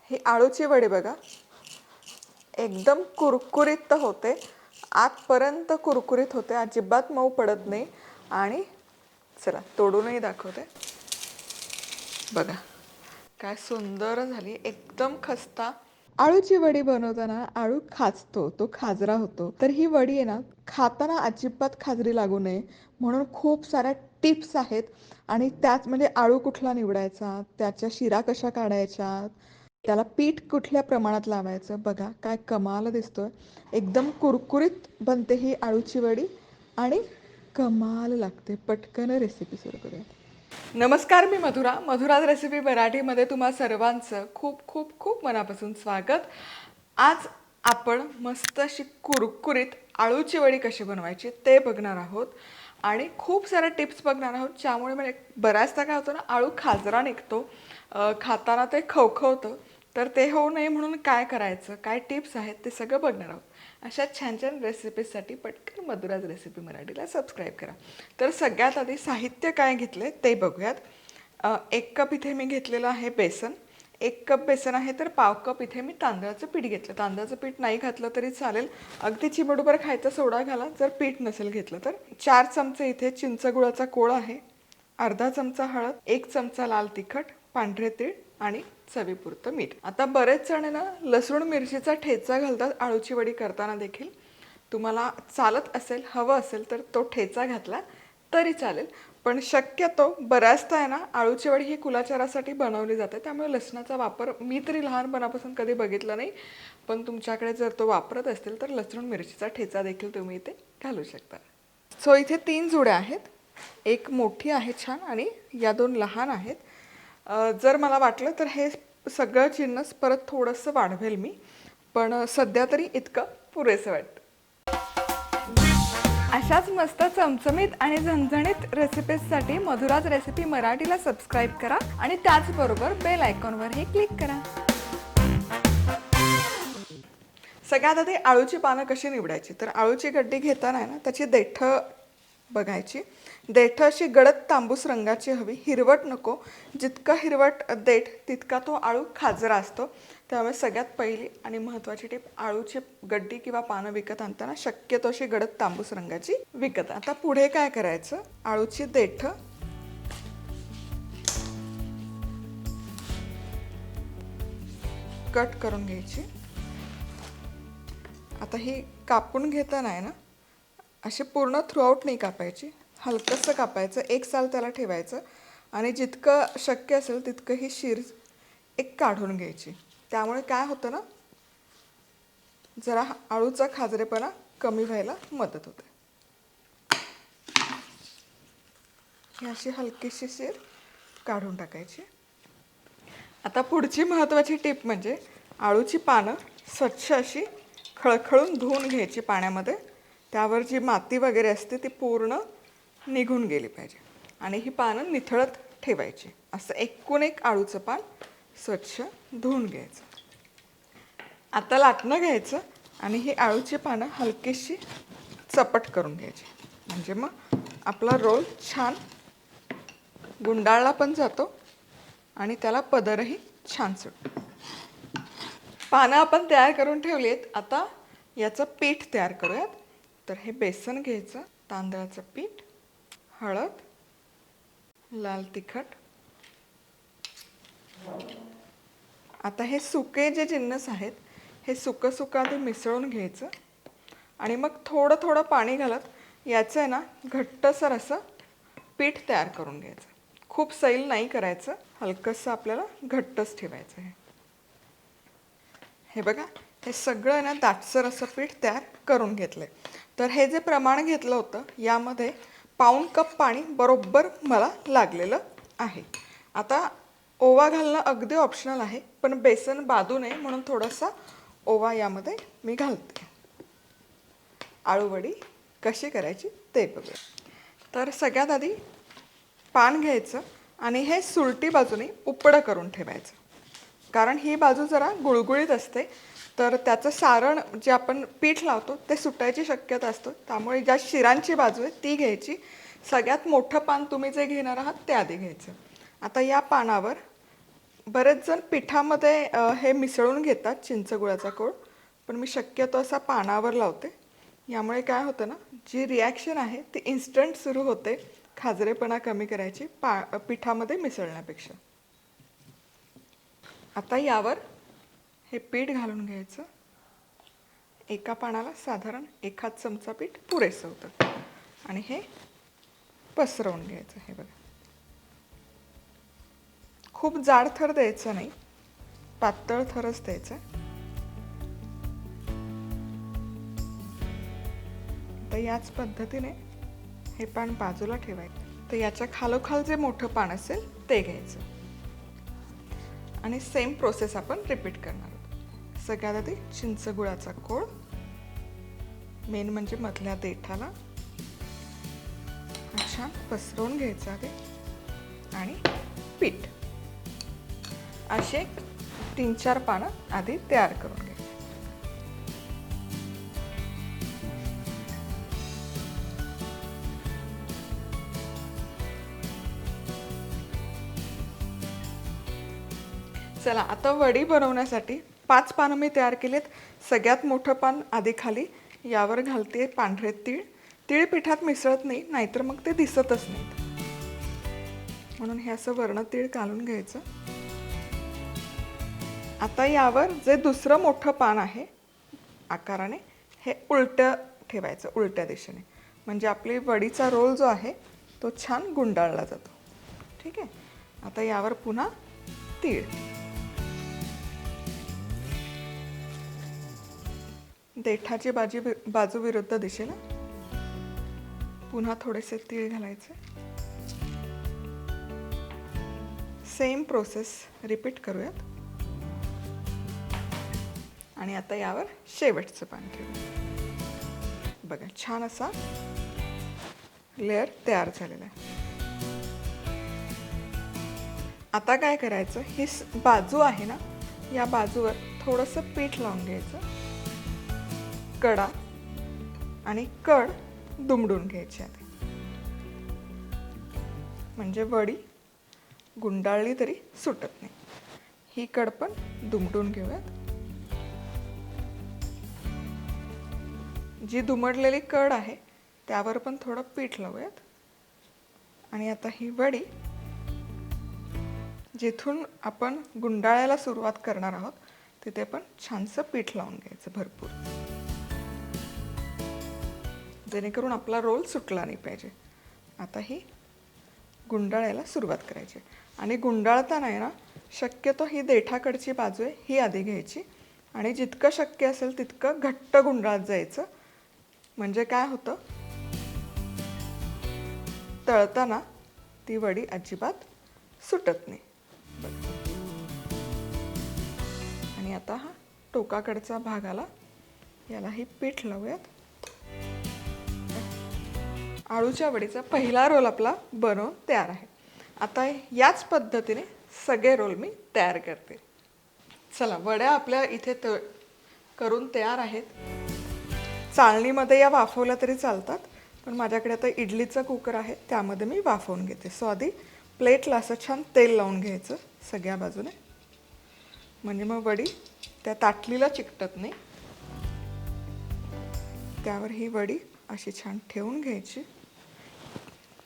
ही आळूची वडी बघा, एकदम कुरकुरीत होते, आतपर्यंत कुरकुरीत होते, अजिबात मऊ पडत नाही. आणि चला तोडूनही दाखवते. बघा काय सुंदर झाली, एकदम खस्ता. आळूची वडी बनवताना आळू खाजतो, तो खाजरा होतो. तर ही वडी आहे ना, खाताना अजिबात खाजरी लागू नये म्हणून खूप साऱ्या टिप्स आहेत. आणि त्याच म्हणजे आळू कुठला निवडायचा, त्याच्या शिरा कशा काढायच्या, त्याला पीठ कुठल्या प्रमाणात लावायचं. बघा काय कमाल दिसतोय, एकदम कुरकुरीत बनते ही आळूची वडी आणि कमाल लागते. पटकन रेसिपी सुरू करूया. नमस्कार, मी मधुराज रेसिपी मराठीमध्ये तुम्हा सर्वांचं खूप खूप खूप मनापासून स्वागत. आज आपण मस्त अशी कुरकुरीत आळूची वडी कशी बनवायची ते बघणार आहोत आणि खूप साऱ्या टिप्स बघणार आहोत, ज्यामुळे म्हणजे बऱ्याचदा काय होतं ना, आळू खाजरा निघतो, खाताना ते खवखवतं. तर ते होऊ नये म्हणून काय करायचं, काय टिप्स आहेत ते सगळं बघणार आहोत. अशा छान छान रेसिपीजसाठी पटकन मधुराज रेसिपी मराठीला सबस्क्राईब करा. तर सगळ्यात आधी साहित्य काय घेतले ते बघूयात. 1 कप इथे मी घेतलेलं आहे बेसन. 1 कप बेसन आहे तर पाव कप इथे मी तांदळाचं पीठ घेतलं. तांदळाचं पीठ नाही घातलं तरी चालेल, अगदी चिमूटभर खायचा सोडा घाला जर पीठ नसेल घेतलं तर. 4 चमचे इथे चिंचगुळाचा कोळ आहे, अर्धा चमचा हळद, 1 चमचा लाल तिखट, पांढरे तीळ आणि चवीपुरतं मीठ. आता बरेच जण ना लसूण मिरचीचा ठेचा घालतात आळूची वडी करताना देखील. तुम्हाला चालत असेल, हवं असेल तर तो ठेचा घातला तरी चालेल, पण शक्यतो बऱ्याचदा आहे ना आळूची वडी ही कुलाचारासाठी बनवली जाते, त्यामुळे लसणाचा वापर मी तरी लहानपणापासून कधी बघितला नाही. पण तुमच्याकडे जर तो वापरत असतील तर लसूण मिरचीचा ठेचा देखील तुम्ही इथे घालू शकता. सो इथे 3 जुड्या आहेत, एक मोठी आहे छान आणि या 2 लहान आहेत. जर मला वाटलं तर हे सगळं जिन्नस परत थोडंसं वाढवेल मी, पण सध्या तरी इतकं पुरेसं वाटतं. अशाच मस्त चमचमीत आणि झणझणीत रेसिपीजसाठी मधुराज रेसिपी मराठीला सबस्क्राईब करा आणि त्याचबरोबर बेल आयकॉनवरही क्लिक करा. सगळ्यात आधी आळूची पानं कशी निवडायची, तर आळूची गड्डी घेताना आहे ना त्याची देठं बघायची. देठ अशी गडद तांबूस रंगाची हवी, हिरवट नको. जितका हिरवट देठ तितका तो आळू खाजरा असतो. त्यामुळे सगळ्यात पहिली आणि महत्त्वाची टिप, आळूची गड्डी किंवा पानं विकत आणताना शक्यतो अशी गडद तांबूस रंगाची विकत. आता पुढे काय करायचं, आळूची देठ कट करून घ्यायची. आता ही कापून घेताना आहे ना अशी पूर्ण थ्रूआउट नाही कापायची, हलकंसं कापायचं, एक साल त्याला ठेवायचं आणि जितकं शक्य असेल तितकं ही शीर एक काढून घ्यायची. त्यामुळे काय होतं ना, जरा आळूचा खाजरेपणा कमी व्हायला मदत होते. ही अशी हलकीशी शीर काढून टाकायची. आता पुढची महत्त्वाची टिप म्हणजे आळूची पानं स्वच्छ अशी खळखळून धुवून घ्यायची पाण्यामध्ये. त्यावर जी माती वगैरे असते ती पूर्ण निघून गेली पाहिजे आणि ही पानं निथळत ठेवायची. असं एकूण एक आळूचं पान स्वच्छ धुवून घ्यायचं. आता लाटणं घ्यायचं आणि ही आळूची पानं हलकीशी चपट करून घ्यायची, म्हणजे मग आपला रोल छान गुंडाळला पण जातो आणि त्याला पदरही छान सुटतो. पानं आपण तयार करून ठेवली आहेत. आता याचं पीठ तयार करूयात. तर हे बेसन घ्यायचं, तांदळाचं पीठ, हळद, लाल तिखट. आता हे सुके जे जिन्नस आहेत हे सुकं सुकं आधी मिसळून घ्यायचं आणि मग थोडं थोडं पाणी घालत याचं आहे ना घट्टसर असं पीठ तयार करून घ्यायचं. खूप सैल नाही करायचं, हलकंसं आपल्याला घट्टच ठेवायचं आहे. हे बघा, हे सगळं ना दाटसर असं पीठ तयार करून घेतलं आहे. तर हे जे प्रमाण घेतलं होतं यामध्ये पाऊण कप पाणी बरोबर मला लागलेलं आहे. आता ओवा घालणं अगदी ऑप्शनल आहे, पण बेसन बाधू नये म्हणून थोडासा ओवा यामध्ये मी घालते. आळूवडी कशी करायची ते बघूया. तर सगळ्यात आधी पान घ्यायचं आणि हे सुलटी बाजूने उपडं करून ठेवायचं, कारण ही बाजू जरा गुळगुळीत असते, तर त्याचं सारण जे आपण पीठ लावतो ते सुटायची शक्यता असतो. त्यामुळे ज्या शिरांची बाजू आहे ती घ्यायची. सगळ्यात मोठं पान तुम्ही जे घेणार आहात ते आधी घ्यायचं. आता या पानावर बरेच जण पिठामध्ये हे मिसळून घेतात चिंचगुळाचा कोळ, पण मी शक्यतो असा पानावर लावते. यामुळे काय होतं ना, जी रिॲक्शन आहे ती इन्स्टंट सुरू होते खाजरेपणा कमी करायची पिठामध्ये मिसळण्यापेक्षा. आता यावर हे पीठ घालून घ्यायचं. एका पानाला साधारण 1 चमचा पीठ पुरेसं होतं आणि हे पसरवून घ्यायचं. हे बघा, खूप जाड थर द्यायचा नाही, पातळ थरच द्यायचा. तर याच पद्धतीने हे पान बाजूला ठेवायचं. तर याच्या खालोखाल जे मोठं पान असेल ते घ्यायचं आणि सेम प्रोसेस आपण रिपीट करणार आहोत. सगळ्यात आधी चिंचगुळाचा कोळ, मेन म्हणजे मधल्या देठाला छान पसरवून घ्यायचा आहे आणि पीठ असे 3-4 पानं आधी तयार करून घ्यायचे. चला, आता वडी बनवण्यासाठी 5 पानं मी तयार केलेत. सगळ्यात मोठं पान आधी खाली, यावर घालते पांढरे तीळ. तीळ पिठात मिसळत नाही, नाहीतर मग ते दिसतच नाहीत, म्हणून हे असं वर्ण तीळ घालून घ्यायचं. आता यावर जे दुसरं मोठं पान आहे आकाराने, हे उलटं ठेवायचं, उलट्या दिशेने, म्हणजे आपली वडीचा रोल जो आहे तो छान गुंडाळला जातो. ठीक आहे. आता यावर पुन्हा तीळ, देठाची बाजू विरुद्ध दिशेला पुन्हा थोडेसे तीळ घालायचे. सेम प्रोसेस रिपीट करूयात. आणि आता यावर शेवटचं पान ठेवू. बघा, छान असा लेअर तयार झालेला आहे. आता काय करायचं, ही बाजू आहे ना, या बाजूवर थोडंसं पीठ लावून घ्यायचं. कडा आणि कड दुमडून घ्यायची आधी, म्हणजे वडी गुंडाळली तरी सुटत नाही. ही कड पण दुमडून घेऊयात. जी दुमडलेली कड आहे त्यावर पण थोडं पीठ लावूयात. आणि आता ही वडी जिथून आपण गुंडाळायला सुरुवात करणार आहोत तिथे पण छानसं पीठ लावून घ्यायचं भरपूर, जेणेकरून आपला रोल सुटला नाही पाहिजे. आता ही गुंडाळायला सुरुवात करायची. आणि गुंडाळताना आहे ना, शक्यतो ही देठाकडची बाजू आहे ही आधी घ्यायची आणि जितकं शक्य असेल तितकं घट्ट गुंडाळत जायचं. म्हणजे काय होतं, तळताना ती वडी अजिबात सुटत नाही. आणि आता हा टोकाकडचा भाग आला, याला ही पीठ लावूयात. आळूच्या वडीचा पहिला रोल आपला बनवून तयार आहे. आता याच पद्धतीने सगळे रोल मी तयार करते. चला, वड्या आपल्या इथे करून तयार आहेत. चाळणीमध्ये या वाफवल्या तरी चालतात, पण माझ्याकडे आता इडलीचा कुकर आहे त्यामध्ये मी वाफवून घेते. सो आधी प्लेटला असं छान तेल लावून घ्यायचं सगळ्या बाजूने, म्हणजे मग वडी त्या ताटलीला चिकटत नाही. त्यावर ही वडी अशी छान ठेवून घ्यायची.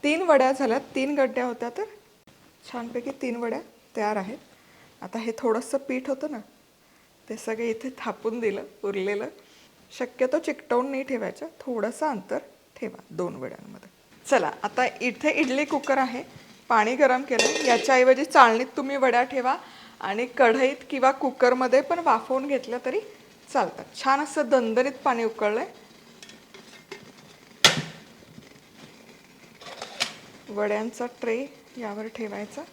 3 वड्या झाल्यात, 3 गड्ड्या होत्या तर छानपैकी 3 वड्या तयार आहेत. आता हे थोडंसं पीठ होतं ना, ते सगळे इथे थापून दिलं उरलेलं. शक्यतो चिकटवून नाही ठेवायचं, थोडंसं अंतर ठेवा 2 वड्यांमध्ये. चला, आता इथे इडली कुकर आहे, पाणी गरम केलं. याच्याऐवजी चाळणीत तुम्ही वड्या ठेवा आणि कढईत किंवा कुकरमध्ये पण वाफवून घेतलं तरी चालतात. छान असं दणदणीत पाणी उकळलंय. वड्यांचा ट्रे यावर ठेवायचा,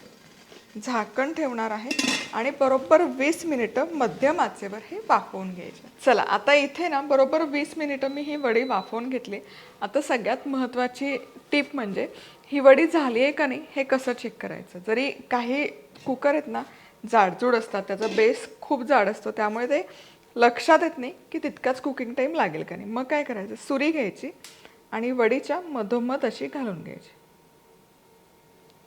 झाकण ठेवणार आहे आणि बरोबर 20 मिनिटं मध्यम आचेवर हे वाफवून घ्यायचे. चला, आता इथे ना बरोबर 20 मिनिटं मी ही वडी वाफवून घेतली. आता सगळ्यात महत्त्वाची टिप म्हणजे ही वडी झाली आहे का नाही हे कसं चेक करायचं. जरी काही कुकर आहेत ना जाडजूड असतात, त्याचा बेस खूप जाड असतो, त्यामुळे ते लक्षात येत नाही की तितकाच कुकिंग टाईम लागेल का नाही. मग काय करायचं, सुरी घ्यायची आणि वडीच्या मधोमध अशी घालून घ्यायची.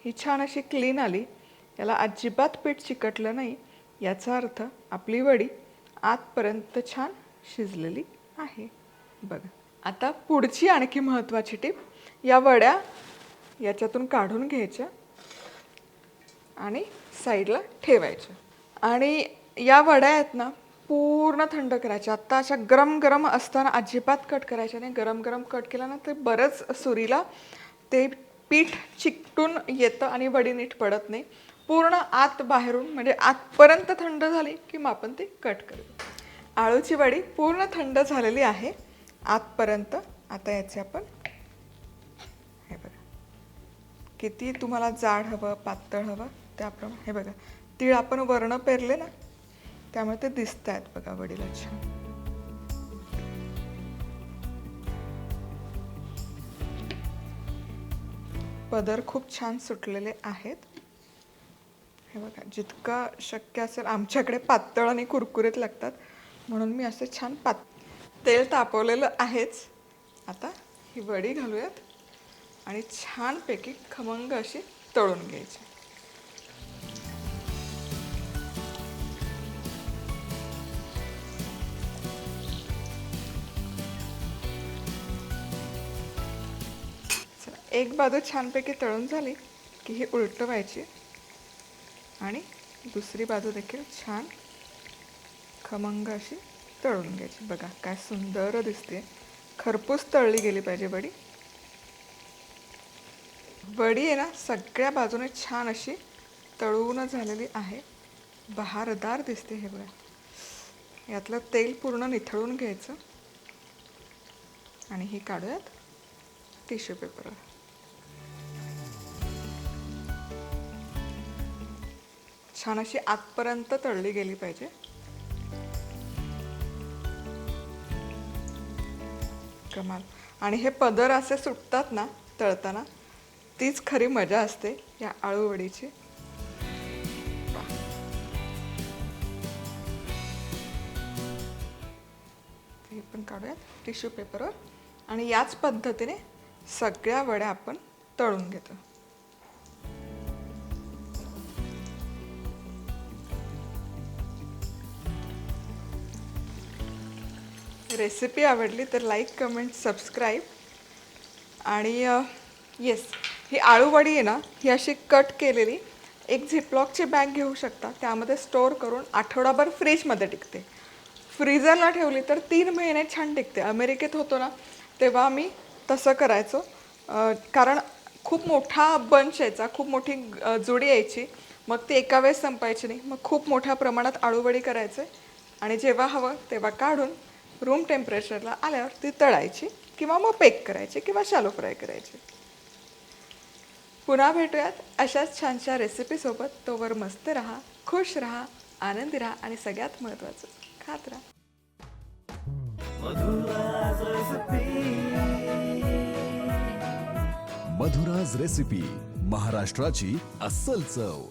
ही छान अशी क्लीन आली याला अजिबात पीठ चिकटलं नाही, याचा अर्थ आपली वडी आतपर्यंत छान शिजलेली आहे. बघा, आता पुढची आणखी महत्त्वाची टीप, या वड्या याच्यातून काढून घ्यायच्या आणि साईडला ठेवायच्या. आणि या वड्या आहेत ना पूर्ण थंड करायच्या. आत्ता अशा गरम गरम असताना अजिबात कट करायच्या नाही. गरम गरम कट केला ना ते बरंच सुरीला ते पीठ चिकटून येतं आणि वडी नीट पडत नाही. पूर्ण आत बाहेरून म्हणजे आतपर्यंत थंड झाली की मग आपण ती कट करू. आळूची वडी पूर्ण थंड झालेली आहे आतपर्यंत. आता याचे आपण हे बघा, किती तुम्हाला जाड हवं पातळ हवं त्याप्रमाणे. हे बघा, तीळ आपण वर्ण पेरले ना त्यामुळे ते दिसत आहेत बघा वडीला छान. पदर खूप छान सुटलेले आहेत. हे बघा, जितका शक्य असेल, आमच्याकडे पातळ आणि कुरकुरीत लागतात म्हणून मी असं छान तेल तापवलेलं आहेच. आता ही वडी घालूयात आणि छानपैकी खमंग अशी तळून घ्यायची. एक बाजू छानपैकी तळून झाली की ही उलटवायची आणि दुसरी बाजू देखील छान खमंग अशी तळून घ्यायची. बघा काय सुंदर दिसते. खरपूस तळली गेली पाहिजे वडी. वडी आहे ना सगळ्या बाजूने छान अशी तळून झालेली आहे. बहारदार दिसते. हे बघा, यातलं तेल पूर्ण निथळून घ्यायचं आणि ही काढूयात टिश्यू पेपरवर. छान अशी आतपर्यंत तळली गेली पाहिजे. कमाल. आणि हे पदर असे सुटतात ना तळताना, तीच खरी मजा असते या आळू वडीची. हे पण काढूयात टिश्यू पेपरवर आणि याच पद्धतीने सगळ्या वड्या आपण तळून घेतो. रेसिपी आवडली तर लाईक कमेंट सबस्क्राईब. आणि येस, ही आळूवडी आहे ना ही अशी कट केलेली एक झिपलॉकची बॅग घेऊ शकता. त्यामध्ये स्टोअर करून आठवडाभर फ्रीजमध्ये टिकते. फ्रीजरला ठेवली तर 3 महिने छान टिकते. अमेरिकेत होतो ना तेव्हा आम्ही तसं करायचो. कारण खूप मोठा बंच यायचा, खूप मोठी जोडी यायची, मग ती एका वेळेस संपायची नाही. मग खूप मोठ्या प्रमाणात आळूवडी करायचे आणि जेव्हा हवं तेव्हा काढून रूम टेम्परेचरला आल्यावर ती तळायची किंवा मग पेक करायची किंवा शॅलो फ्राय करायची. पुन्हा भेटूयात अशाच छानशा रेसिपीसोबत. तोवर मस्त राहा, खुश राहा, आनंदी राहा आणि सगळ्यात महत्त्वाचं खात राहा. मधुराज रेसिपी, महाराष्ट्राची अस्सल चव.